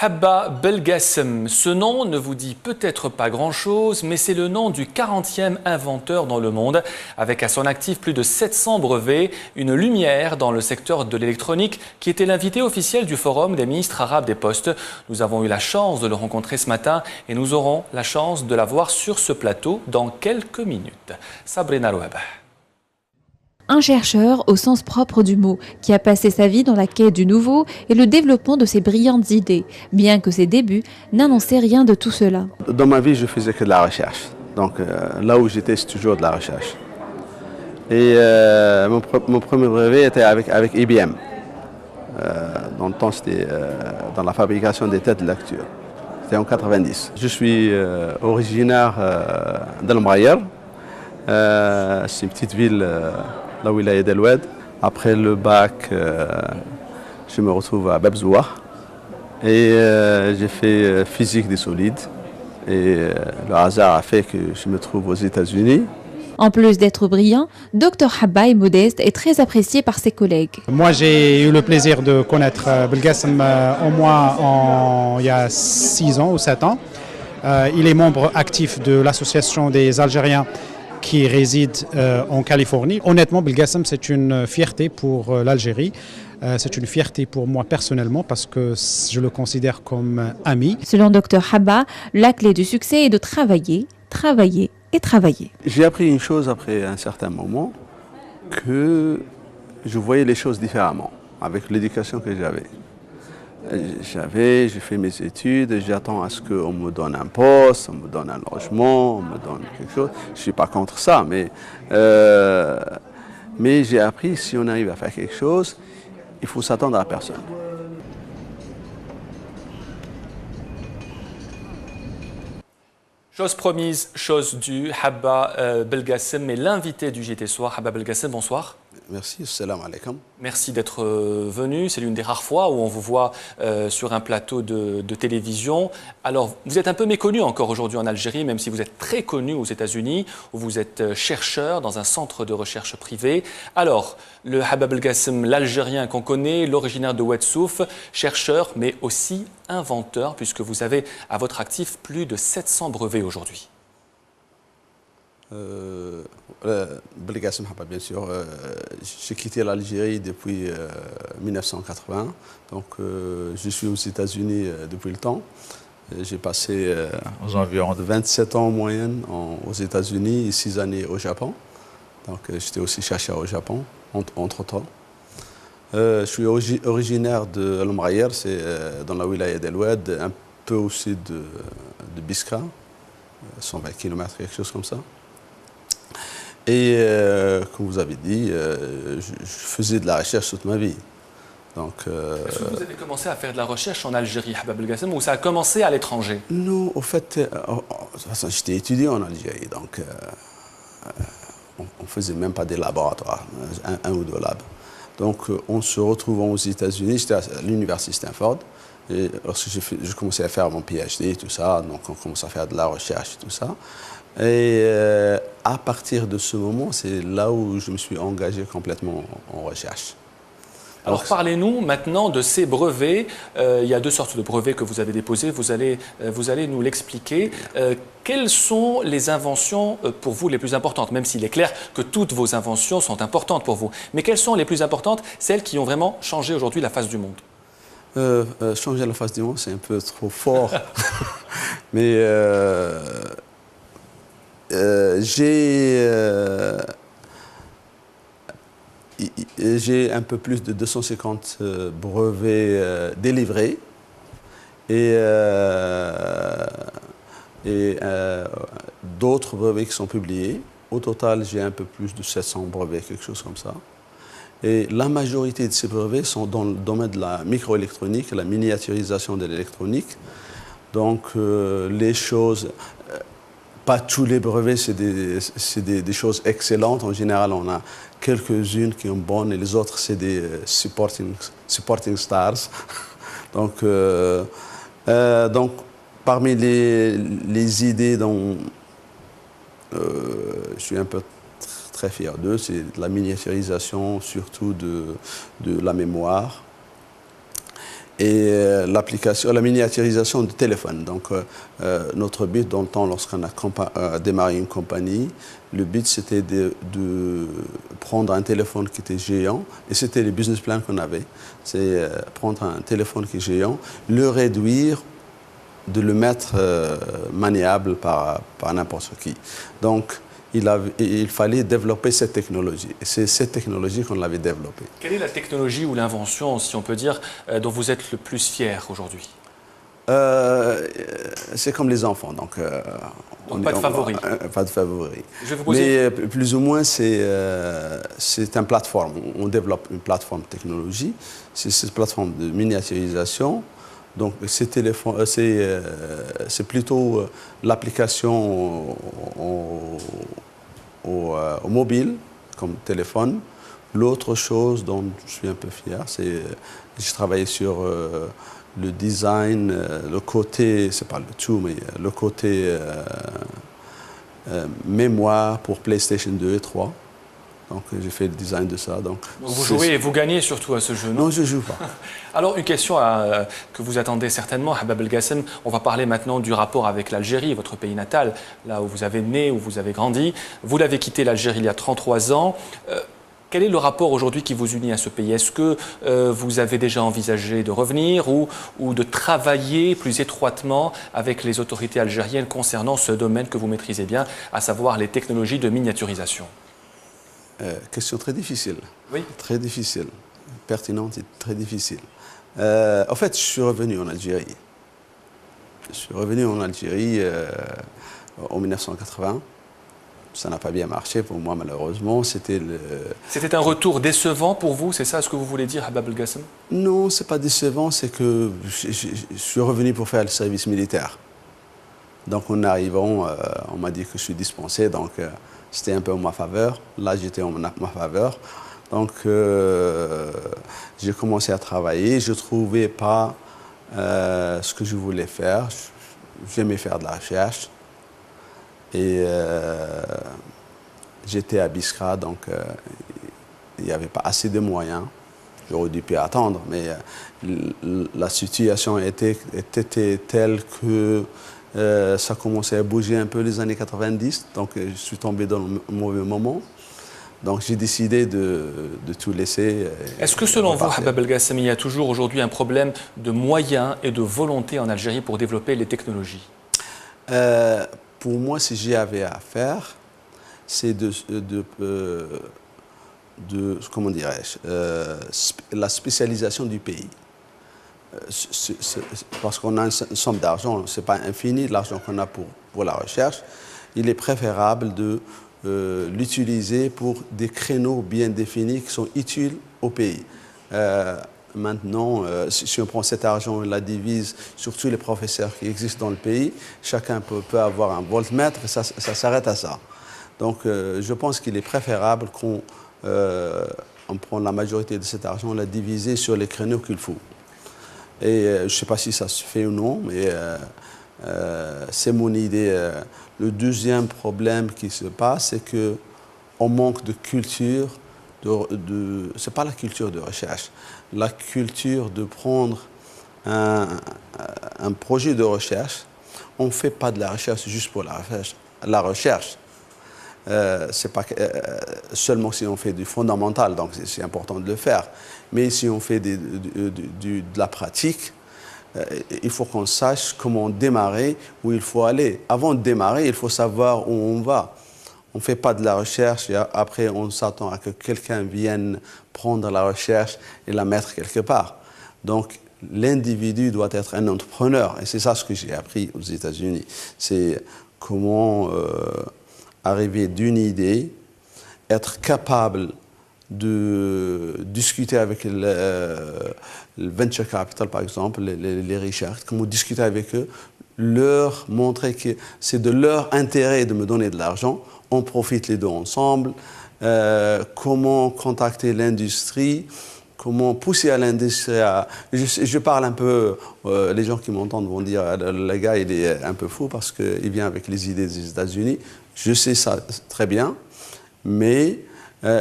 Habba Belgassem, ce nom ne vous dit peut-être pas grand-chose, mais c'est le nom du 40e inventeur dans le monde, avec à son actif plus de 700 brevets, une lumière dans le secteur de l'électronique, qui était l'invité officiel du Forum des ministres arabes des Postes. Nous avons eu la chance de le rencontrer ce matin et nous aurons la chance de la voir sur ce plateau dans quelques minutes. Sabrina Rouhabah. Un chercheur au sens propre du mot, qui a passé sa vie dans la quête du nouveau et le développement de ses brillantes idées, bien que ses débuts n'annonçaient rien de tout cela. Dans ma vie, je faisais que de la recherche. Donc là où j'étais, c'est toujours de la recherche. Et mon premier brevet était avec IBM. Dans le temps, c'était dans la fabrication des têtes de lecture. C'était en 90. Je suis originaire d'Al Mghayr. C'est une petite ville, la wilaya d'El Oued. Après le bac, je me retrouve à Bab Zoua et j'ai fait physique des solides. Et le hasard a fait que je me trouve aux États-Unis. En plus d'être brillant, Dr Habba est modeste et très apprécié par ses collègues. Moi, j'ai eu le plaisir de connaître Belgassem au moins il y a 6 ans ou 7 ans. Il est membre actif de l'association des Algériens qui réside en Californie. Honnêtement, Belgassem, c'est une fierté pour l'Algérie. C'est une fierté pour moi personnellement parce que je le considère comme ami. Selon Dr Habba, la clé du succès est de travailler, travailler et travailler. J'ai appris une chose après un certain moment, que je voyais les choses différemment avec l'éducation que j'avais. J'ai fait mes études, j'attends à ce qu'on me donne un poste, on me donne un logement, on me donne quelque chose. Je ne suis pas contre ça, mais j'ai appris, si on arrive à faire quelque chose, il faut s'attendre à personne. Chose promise, chose due, Habba Belgassem est l'invité du JT Soir. Habba Belgassem, bonsoir. Merci, salam alaikum. Merci d'être venu. C'est l'une des rares fois où on vous voit sur un plateau de télévision. Alors, vous êtes un peu méconnu encore aujourd'hui en Algérie, même si vous êtes très connu aux États-Unis, où vous êtes chercheur dans un centre de recherche privé. Alors, le Habba Belgassem, l'Algérien qu'on connaît, l'originaire de Oued-Souf, chercheur, mais aussi inventeur, puisque vous avez à votre actif plus de 700 brevets aujourd'hui. Belgassem Habba, bien sûr. J'ai quitté l'Algérie depuis 1980, donc je suis aux États-Unis depuis le temps. J'ai passé aux environs de 27 ans en moyenne aux États-Unis et 6 années au Japon. Donc j'étais aussi chercheur au Japon, entre-temps. Je suis originaire de Al Mghayr, c'est dans la wilaya d'El Oued, un peu au sud de Biskra, 120 km, quelque chose comme ça. Et comme vous avez dit, je faisais de la recherche toute ma vie. Est-ce que vous avez commencé à faire de la recherche en Algérie, Habba Belgassem, ou ça a commencé à l'étranger? Non, au fait, j'étais étudiant en Algérie, donc on ne faisait même pas des laboratoires, un ou deux labs. Donc on se retrouvant aux États-Unis, j'étais à l'université Stanford, et lorsque je commençais à faire mon PhD et tout ça, donc on commence à faire de la recherche et tout ça. Et à partir de ce moment, c'est là où je me suis engagé complètement en recherche. Alors parlez-nous maintenant de ces brevets. Il y a deux sortes de brevets que vous avez déposés. Vous allez nous l'expliquer. Quelles sont les inventions pour vous les plus importantes? Même s'il est clair que toutes vos inventions sont importantes pour vous. Mais quelles sont les plus importantes, celles qui ont vraiment changé aujourd'hui la face du monde? Changer la face du monde, c'est un peu trop fort. Mais j'ai un peu plus de 250 brevets délivrés et d'autres brevets qui sont publiés. Au total, j'ai un peu plus de 700 brevets, quelque chose comme ça. Et la majorité de ces brevets sont dans le domaine de la microélectronique, la miniaturisation de l'électronique. Donc les choses... Pas tous les brevets, c'est des choses excellentes. En général, on a quelques-unes qui sont bonnes et les autres, c'est des supporting stars. Donc, parmi les idées dont je suis un peu très fier d'eux, c'est la miniaturisation, surtout de la mémoire. et la miniaturisation du téléphone. Donc, notre but dans le temps, lorsqu'on a démarré une compagnie, le but c'était de prendre un téléphone qui était géant, et c'était le business plan qu'on avait. C'est prendre un téléphone qui est géant, le réduire, de le mettre maniable par n'importe qui. Donc, il fallait développer cette technologie. Et c'est cette technologie qu'on l'avait développée. Quelle est la technologie ou l'invention, si on peut dire, dont vous êtes le plus fier aujourd'hui? C'est comme les enfants, donc pas de favori. Pas de favori. Je vais vous poser... Mais plus ou moins, c'est une plateforme. On développe une plateforme technologie. C'est cette plateforme de miniaturisation. Donc, c'est plutôt l'application au mobile, comme téléphone. L'autre chose dont je suis un peu fier, c'est j'ai travaillé sur le design, le côté, c'est pas le tout, mais le côté mémoire pour PlayStation 2 et 3. Donc j'ai fait le design de ça. Donc vous jouez et vous gagnez surtout à ce jeu, non? Non, je ne joue pas. Alors une question que vous attendez certainement, Habab El-Gassem. On va parler maintenant du rapport avec l'Algérie, votre pays natal, là où vous avez né, où vous avez grandi. Vous l'avez quitté l'Algérie il y a 33 ans. Quel est le rapport aujourd'hui qui vous unit à ce pays? Est-ce que vous avez déjà envisagé de revenir ou de travailler plus étroitement avec les autorités algériennes concernant ce domaine que vous maîtrisez bien, à savoir les technologies de miniaturisation? Question très difficile. Oui. Très difficile. Pertinente et très difficile. En fait, je suis revenu en Algérie. Je suis revenu en Algérie en 1980. Ça n'a pas bien marché pour moi, malheureusement. C'était un retour décevant pour vous, c'est ça ce que vous voulez dire, Habab El-Gassem? Non, ce n'est pas décevant, c'est que je suis revenu pour faire le service militaire. Donc en arrivant, on m'a dit que je suis dispensé, donc c'était un peu en ma faveur. Là, j'étais en ma faveur. Donc j'ai commencé à travailler. Je ne trouvais pas ce que je voulais faire. J'aimais faire de la recherche. Et j'étais à Biskra, donc il n'y avait pas assez de moyens. J'aurais dû plus attendre, mais la situation était telle que ça commençait à bouger un peu les années 90, donc je suis tombé dans le mauvais moment. Donc j'ai décidé de tout laisser. Est-ce que selon vous, Habab El-Gassem, il y a toujours aujourd'hui un problème de moyens et de volonté en Algérie pour développer les technologies? Pour moi, si j'y avais à faire, c'est comment dirais-je, la spécialisation du pays. Parce qu'on a une somme d'argent, ce n'est pas infini l'argent qu'on a pour la recherche. Il est préférable de l'utiliser pour des créneaux bien définis qui sont utiles au pays. Maintenant, si on prend cet argent et la divise sur tous les professeurs qui existent dans le pays, chacun peut avoir un voltmètre et ça s'arrête à ça. Donc, je pense qu'il est préférable qu'on prend la majorité de cet argent, la diviser sur les créneaux qu'il faut. Et je ne sais pas si ça se fait ou non, mais c'est mon idée. Le deuxième problème qui se passe, c'est qu'on manque de culture. Ce n'est pas la culture de recherche. La culture de prendre un projet de recherche, on ne fait pas de la recherche juste pour la recherche. La recherche, c'est pas seulement si on fait du fondamental, donc c'est important de le faire. Mais si on fait de la pratique, il faut qu'on sache comment démarrer, où il faut aller. Avant de démarrer, il faut savoir où on va. On ne fait pas de la recherche et après on s'attend à que quelqu'un vienne prendre la recherche et la mettre quelque part. Donc l'individu doit être un entrepreneur et c'est ça ce que j'ai appris aux États-Unis. C'est comment arriver d'une idée, être capable de discuter avec le venture capital par exemple, les Richards, comment discuter avec eux, leur montrer que c'est de leur intérêt de me donner de l'argent. On profite les deux ensemble, comment contacter l'industrie, comment pousser à l'industrie à... Je parle un peu, les gens qui m'entendent vont dire, le gars il est un peu fou parce qu'il vient avec les idées des États-Unis. Je sais ça très bien, mais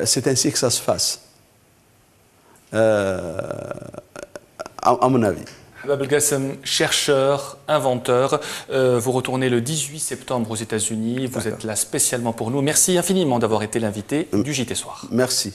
c'est ainsi que ça se fasse. à mon avis. Habab Belgassem, chercheur, inventeur, vous retournez le 18 septembre aux États-Unis. Vous êtes là spécialement pour nous. Merci infiniment d'avoir été l'invité du JT Soir. Merci.